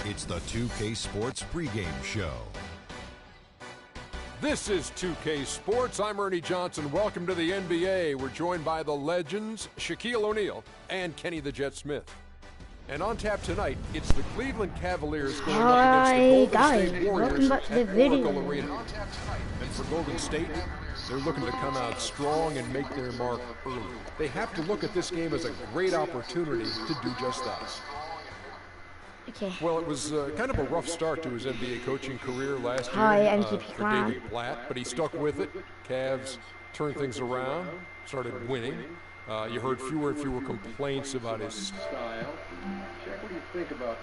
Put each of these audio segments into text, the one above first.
It's the 2K Sports pregame show. This is 2K Sports. I'm Ernie Johnson. Welcome to the NBA. We're joined by the legends Shaquille O'Neal and Kenny the Jet Smith. And on tap tonight, it's the Cleveland Cavaliers going up against the Golden State Warriors at Oracle Arena. And for Golden State, they're looking to come out strong and make their mark early. They have to look at this game as a great opportunity to do just that. Okay. Well, it was kind of a rough start to his NBA coaching career last year MGP for David Blatt, but he stuck with it. Cavs turned things around, started winning. You heard fewer and fewer complaints about his style. Jack, what do you think about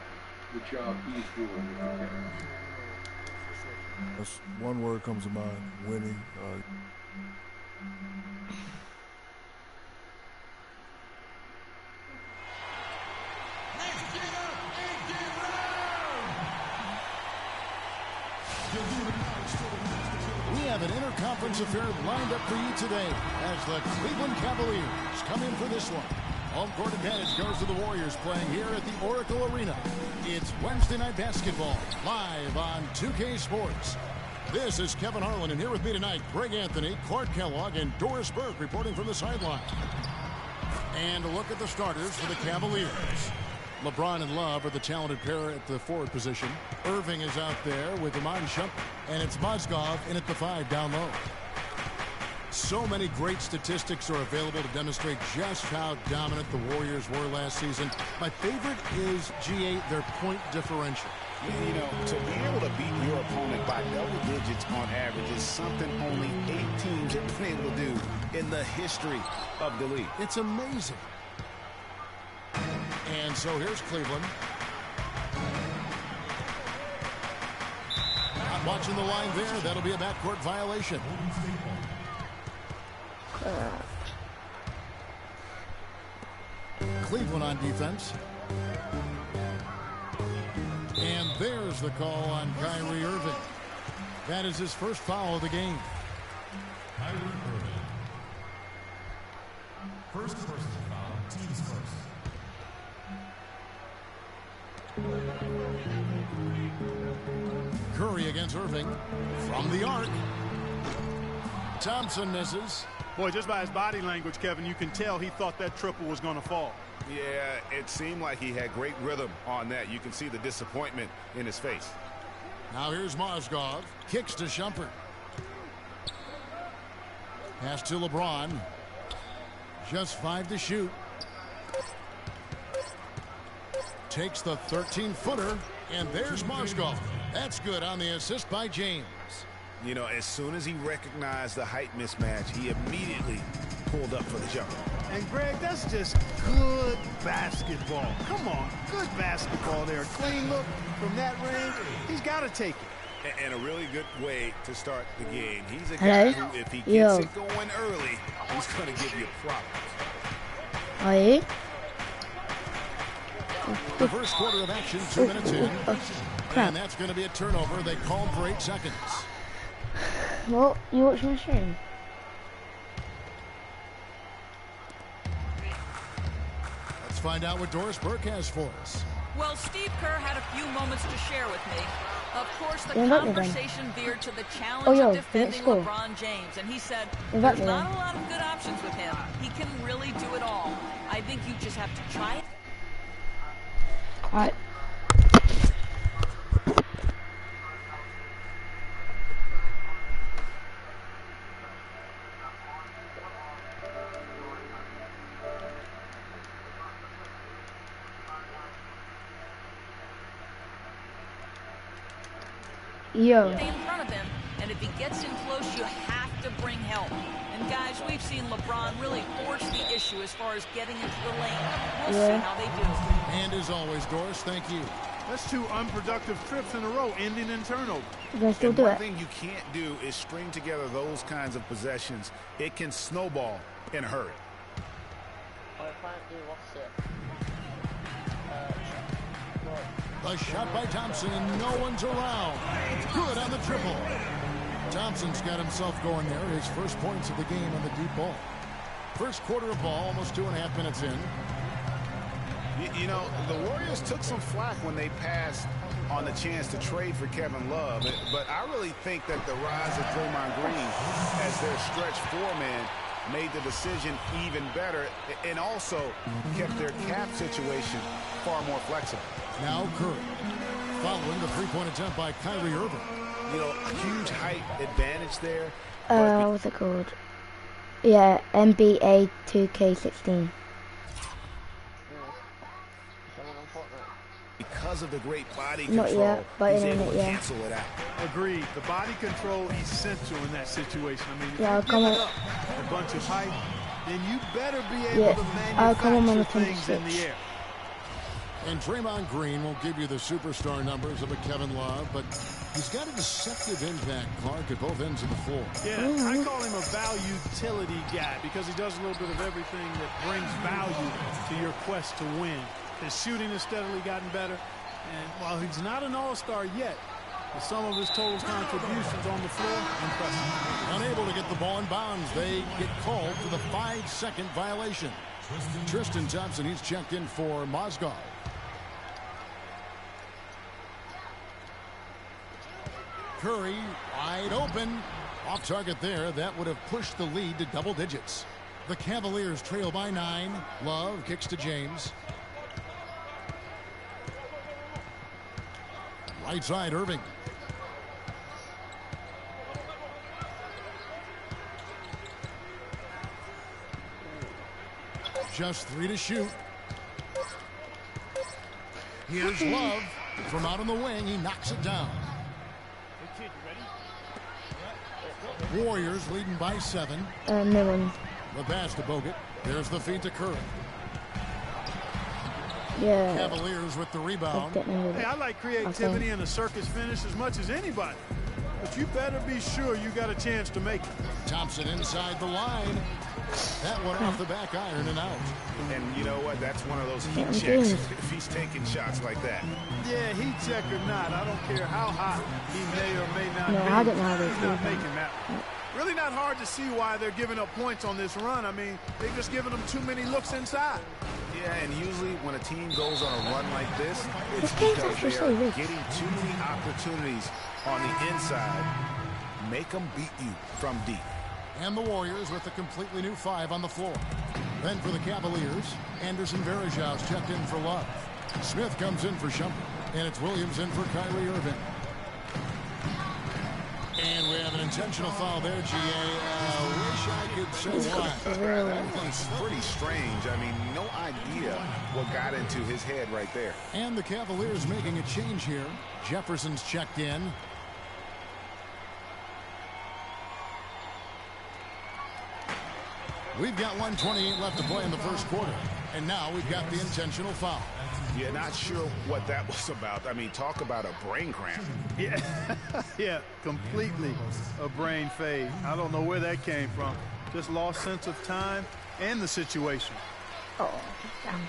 the job he's doing with the Cavs? That's one word comes to mind: winning. We have an interconference affair lined up for you today as the Cleveland Cavaliers come in for this one. Home court advantage goes to the Warriors playing here at the Oracle Arena. It's Wednesday Night Basketball, live on 2K Sports. This is Kevin Harlan, and here with me tonight, Greg Anthony, Clark Kellogg, and Doris Burke reporting from the sideline. And a look at the starters for the Cavaliers. LeBron and Love are the talented pair at the forward position. Irving is out there with Iman Shumpert, and it's Mozgov in at the 5 down low. So many great statistics are available to demonstrate just how dominant the Warriors were last season. My favorite is G8, their point differential. You know, to be able to beat your opponent by double digits on average is something only 8 teams have been able to do in the history of the league. It's amazing. And so here's Cleveland. Not watching the line there. That'll be a backcourt violation. Cleveland on defense. And there's the call on Kyrie Irving. That is his first foul of the game. Kyrie Irving. First personal foul, team's first. Curry against Irving from the arc. Thompson misses. Boy, just by his body language, Kevin, you can tell he thought that triple was going to fall. Yeah, it seemed like he had great rhythm on that. You can see the disappointment in his face. Now here's Mozgov. Kicks to Shumpert. Pass to LeBron. Just 5 to shoot. Takes the 13-footer. And there's Mozgov. That's good on the assist by James. You know, as soon as he recognized the height mismatch, he immediately pulled up for the jumper. And, Greg, that's just good basketball. Come on, good basketball there. Clean look from that range. He's got to take it. And a really good way to start the game. He's a guy who, if he gets it going early, he's going to give you problems. Are you? The first quarter of action, 2 minutes in. And that's going to be a turnover. They called for 8 seconds. Well, you watch my stream. Let's find out what Doris Burke has for us. Well, Steve Kerr had a few moments to share with me. Of course, the conversation veered to the challenge of defending LeBron James, and he said there's not a lot of good options with him. He can really do it all. I think you just have to try it. All right. Yo. Stay in front of him, and if he gets in close, you have to bring help. And guys, we've seen LeBron really force the issue as far as getting into the lane. We'll see how they do. And as always, Doris, thank you. That's 2 unproductive trips in a row, ending in turnover. And one thing you can't do is string together those kinds of possessions. It can snowball in a hurry. A shot by Thompson, and no one's around. Good on the triple. Thompson's got himself going there. His first points of the game on the deep ball. First quarter of ball, almost 2.5 minutes in. You know, the Warriors took some flack when they passed on the chance to trade for Kevin Love. But I really think that the rise of Draymond Green as their stretch 4-man made the decision even better and also kept their cap situation far more flexible. Now Curry, following the 3-point attempt by Kyrie Irving. You know, huge height advantage there. What's it called? Yeah, NBA 2K16. Because of the great body Not control, yet, but he's in able it, to yeah. cancel it out. Agreed. The body control essential in that situation. I mean, if Yeah, you come give on. up a bunch of height, then you better be able to come on, manufacture on things in the air. And Draymond Green won't give you the superstar numbers of a Kevin Love, but he's got a deceptive impact, Clark, at both ends of the floor. Yeah, I call him a value utility guy because he does a little bit of everything that brings value to your quest to win. His shooting has steadily gotten better, and while he's not an all-star yet, with some of his total contributions on the floor, impressive. Unable to get the ball in bounds, they get called for the 5-second violation. Tristan Thompson, he's checked in for Mozgov. Curry wide open. Off target there. That would have pushed the lead to double digits. The Cavaliers trail by 9. Love kicks to James. Right side, Irving. Just 3 to shoot. Here's Love from out on the wing. He knocks it down. Warriors leading by 7. No one. The pass to Bogut. There's the feed to Curry. Yeah. Cavaliers with the rebound. Hey, I like creativity and a circus finish as much as anybody. But you better be sure you got a chance to make it. Thompson inside the line. That one off the back iron and out. And you know what? That's one of those heat checks if he's taking shots like that. Yeah, heat check or not, I don't care how hot he may or may not be. I don't know how he's not making that one. Really not hard to see why they're giving up points on this run. I mean, they've just given them too many looks inside. Yeah, and usually when a team goes on a run like this, it's because they are getting too many opportunities on the inside. Make them beat you from deep. And the Warriors with a completely new 5 on the floor. Then for the Cavaliers, Anderson Varejau's checked in for Love. Smith comes in for Shumpert. And it's Williams in for Kyrie Irving. And we have an intentional foul there, GA. Wish I could say why. That's pretty strange. I mean, no idea what got into his head right there. And the Cavaliers making a change here. Jefferson's checked in. We've got 1:28 left to play in the first quarter. And now we've got the intentional foul. Yeah, not sure what that was about. I mean, talk about a brain cramp. Yeah, yeah, completely a brain fade. I don't know where that came from. Just lost sense of time and the situation. Oh, damn.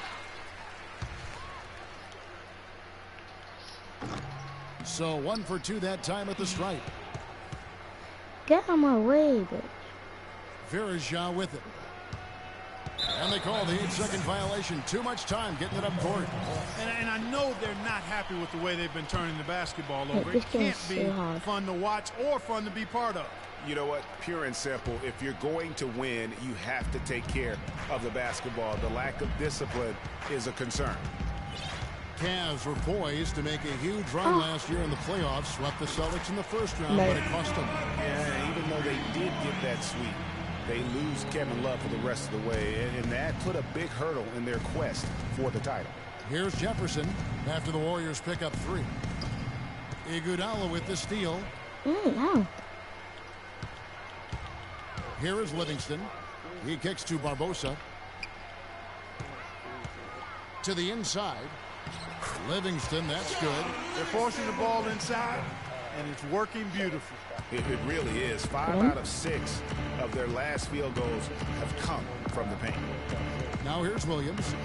So 1 for 2 that time at the stripe. Get out of my way, bitch. Varejao with it. And they call the 8-second violation. Too much time getting it up court. And I know they're not happy with the way they've been turning the basketball over. This It can't game's be so hard. fun to watch or fun to be part of. You know what? Pure and simple. If you're going to win, you have to take care of the basketball. The lack of discipline is a concern. Cavs were poised to make a huge run last year in the playoffs. Swept the Celtics in the first round, but it cost them. Yeah, even though they did get that sweep, they lose Kevin Love for the rest of the way, and that put a big hurdle in their quest for the title. Here's Jefferson after the Warriors pick up 3. Iguodala with the steal. No. Here is Livingston. He kicks to Barbosa. To the inside. Livingston, that's good. They're forcing the ball inside, and it's working beautifully. It really is. 5 out of 6 of their last field goals have come from the paint. Now here's Williams.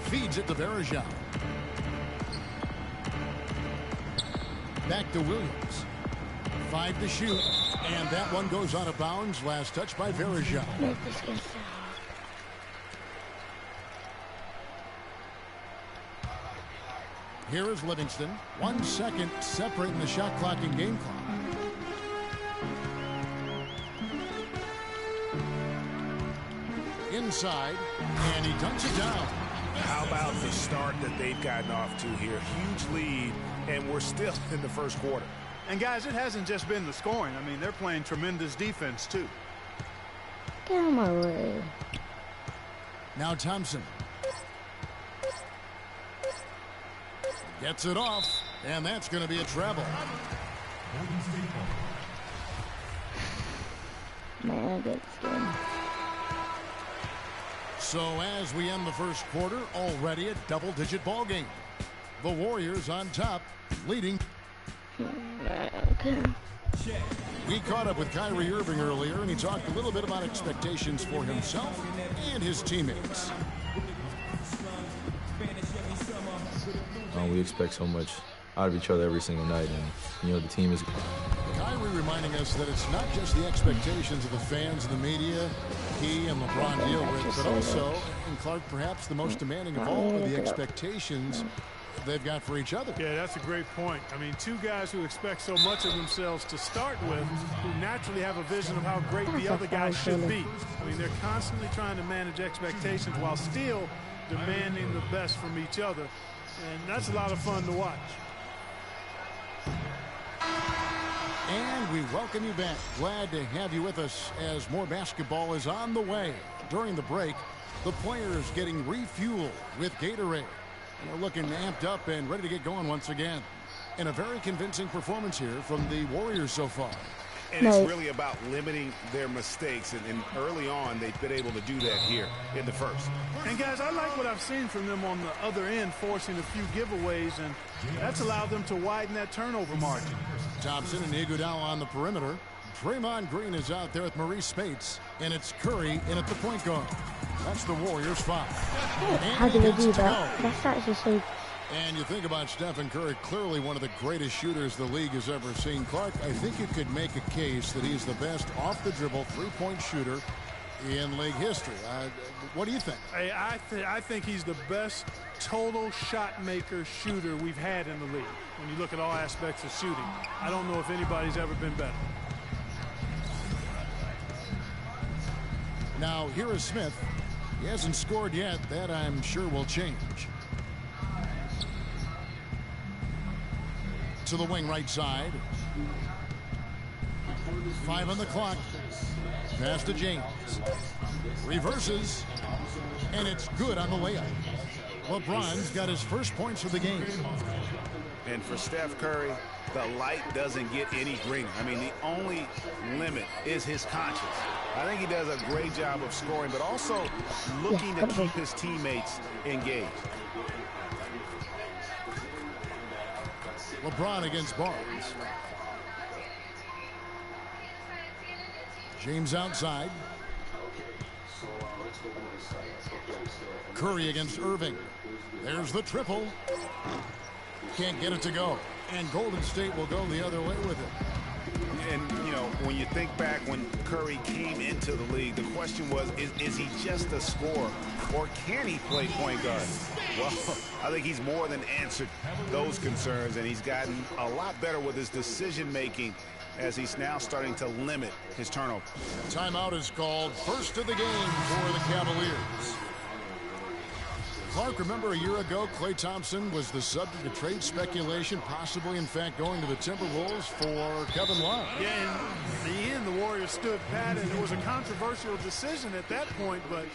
Feeds it to Varejao. Back to Williams. 5 to shoot. And that one goes out of bounds. Last touch by Varejao. Here is Livingston. 1 second separating the shot clock and game clock. Inside, and he dunks it down. How about the start that they've gotten off to here? Huge lead, and we're still in the first quarter. And guys, it hasn't just been the scoring. I mean, they're playing tremendous defense too. Get out of my way. Now Thompson. Gets it off, and that's going to be a treble. Man, I get scared. So as we end the first quarter, already a double-digit ball game. The Warriors on top, leading. Okay. We caught up with Kyrie Irving earlier, and he talked a little bit about expectations for himself and his teammates. We expect so much out of each other every single night, and you know the team is. Kyrie reminding us that it's not just the expectations of the fans and the media he and LeBron deal with, but also, and Clark, perhaps the most demanding of all, are the expectations they've got for each other. Yeah, that's a great point. I mean, 2 guys who expect so much of themselves to start with, who naturally have a vision of how great the other guy should be. I mean, they're constantly trying to manage expectations while still demanding the best from each other. And that's a lot of fun to watch. And we welcome you back. Glad to have you with us as more basketball is on the way. During the break, the players getting refueled with Gatorade. And they're looking amped up and ready to get going once again. And a very convincing performance here from the Warriors so far. And it's really about limiting their mistakes, and early on they've been able to do that here in the first. And guys, I like what I've seen from them on the other end, forcing a few giveaways, and that's allowed them to widen that turnover margin. Thompson and Iguodala on the perimeter. Draymond Green is out there with Maurice Spates, and it's Curry in at the point guard. That's the Warriors' foul. How do they do that? That's actually so. And you think about Stephen Curry, clearly one of the greatest shooters the league has ever seen. Clark, I think you could make a case that he's the best off-the-dribble three-point shooter in league history. What do you think? Hey, I think he's the best total shot maker shooter we've had in the league. When you look at all aspects of shooting, I don't know if anybody's ever been better. Now here is Smith. He hasn't scored yet. That I'm sure will change. To the wing right side. 5 on the clock. Pass to James. Reverses. And it's good on the layup. LeBron's got his first points of the game. And for Steph Curry, the light doesn't get any greener. I mean, the only limit is his conscience. I think he does a great job of scoring, but also looking to keep his teammates engaged. LeBron against Barnes. James outside. Curry against Irving. There's the triple. Can't get it to go. And Golden State will go the other way with it. And, you know, when you think back when Curry came into the league, the question was, is he just a scorer or can he play point guard? Well, I think he's more than answered those concerns, and he's gotten a lot better with his decision-making as he's now starting to limit his turnover. Timeout is called. First of the game for the Cavaliers. Clark, remember a year ago, Klay Thompson was the subject of trade speculation, possibly, in fact, going to the Timberwolves for Kevin Love. Yeah, in the end, the Warriors stood pat, and it was a controversial decision at that point, but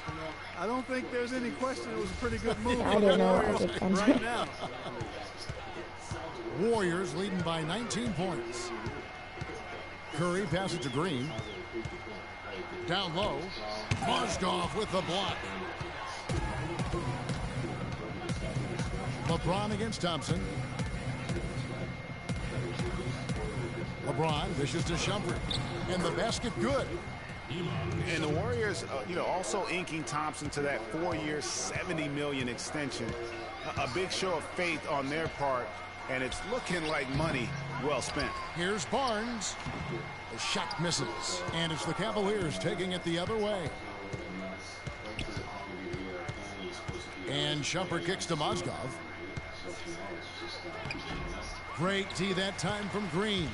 I don't think there's any question it was a pretty good move for the Warriors right now. Warriors leading by 19 points. Curry passes to Green. Down low. Mozgov with the block. LeBron against Thompson. LeBron dishes to Shumpert. And the basket good. And the Warriors, also inking Thompson to that 4-year, $70 million extension. A big show of faith on their part, and it's looking like money well spent. Here's Barnes. The shot misses. And it's the Cavaliers taking it the other way. And Shumpert kicks to Mozgov. Great D that time from Green.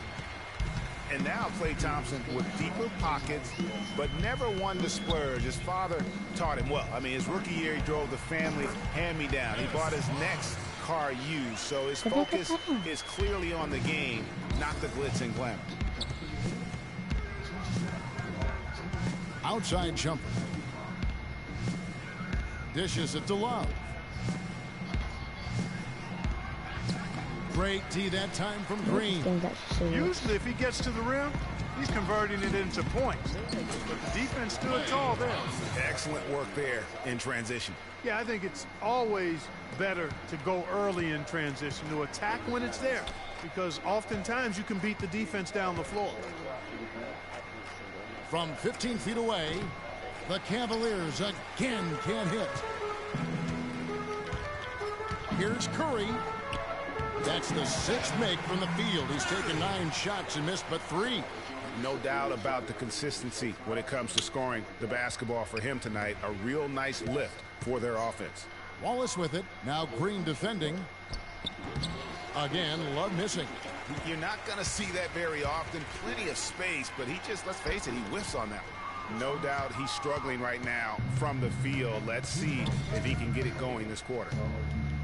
And now Klay Thompson with deeper pockets, but never one to splurge. His father taught him well. I mean, his rookie year, he drove the family hand-me-down. He bought his next car used, so his focus is clearly on the game, not the glitz and glamour. Outside Shumpert. Dishes it to Love. Great D that time from Green. Usually if he gets to the rim, he's converting it into points. But the defense stood tall there. Excellent work there in transition. Yeah, I think it's always better to go early in transition, to attack when it's there, because oftentimes you can beat the defense down the floor. From 15 feet away, the Cavaliers again can't hit. Here's Curry. That's the 6th make from the field. He's taken 9 shots and missed but 3. No doubt about the consistency when it comes to scoring the basketball for him tonight. A real nice lift for their offense. Wallace with it. Now Green defending. Again, Love missing. You're not going to see that very often. Plenty of space, but he just, let's face it, he whiffs on that one. No doubt he's struggling right now from the field. Let's see if he can get it going this quarter.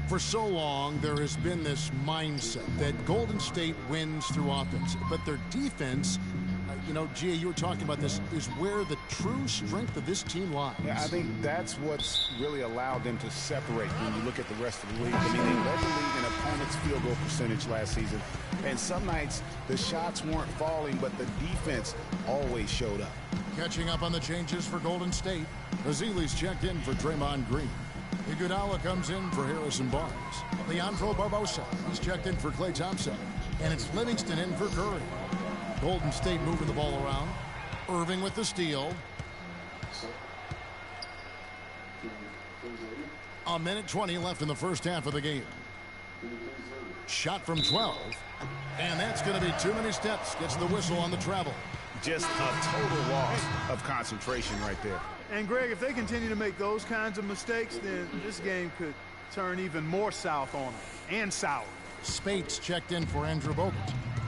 For so long, there has been this mindset that Golden State wins through offense, but their defense, Gia, you were talking about this, is where the true strength of this team lies. Yeah, I think that's what's really allowed them to separate when you look at the rest of the league. I mean, they led the league in opponents' field goal percentage last season, and some nights the shots weren't falling, but the defense always showed up. Catching up on the changes for Golden State, Azili's checked in for Draymond Green. Iguodala comes in for Harrison Barnes. Leandro Barbosa is checked in for Klay Thompson. And it's Livingston in for Curry. Golden State moving the ball around. Irving with the steal. A minute 20 left in the first half of the game. Shot from 12. And that's going to be too many steps. Gets the whistle on the travel. Just a total loss of concentration right there. And, Greg, if they continue to make those kinds of mistakes, then this game could turn even more south on them, and sour. Spates checked in for Andrew Bogut.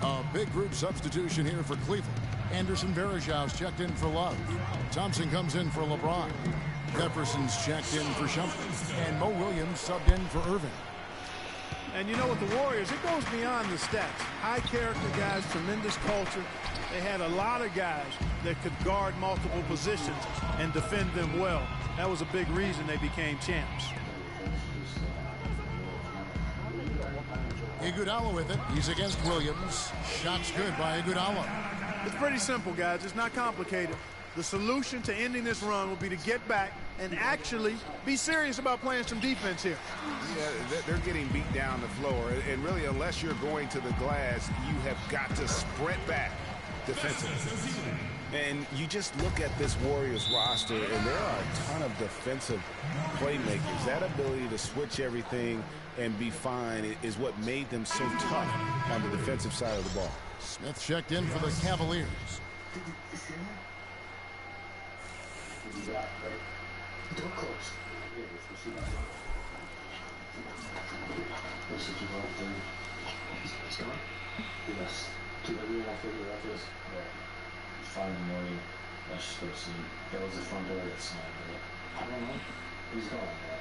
A big group substitution here for Cleveland. Anderson Varejau's checked in for Love. Thompson comes in for LeBron. Jefferson's checked in for Shumpert. And Mo Williams subbed in for Irving. And you know, with the Warriors, it goes beyond the stats. High character guys, tremendous culture. They had a lot of guys that could guard multiple positions and defend them well. That was a big reason they became champs. Iguodala with it. He's against Williams. Shot's good by Iguodala. It's pretty simple, guys. It's not complicated. The solution to ending this run will be to get back and actually be serious about playing some defense here. Yeah, they're getting beat down the floor. And really, unless you're going to the glass, you have got to sprint back defensively. And you just look at this Warriors roster, and there are a ton of defensive playmakers. That ability to switch everything and be fine is what made them so tough on the defensive side of the ball. Smith checked in for the Cavaliers. In the morning, I just go to sleep. That was the front door that slammed. I don't know. He's gone.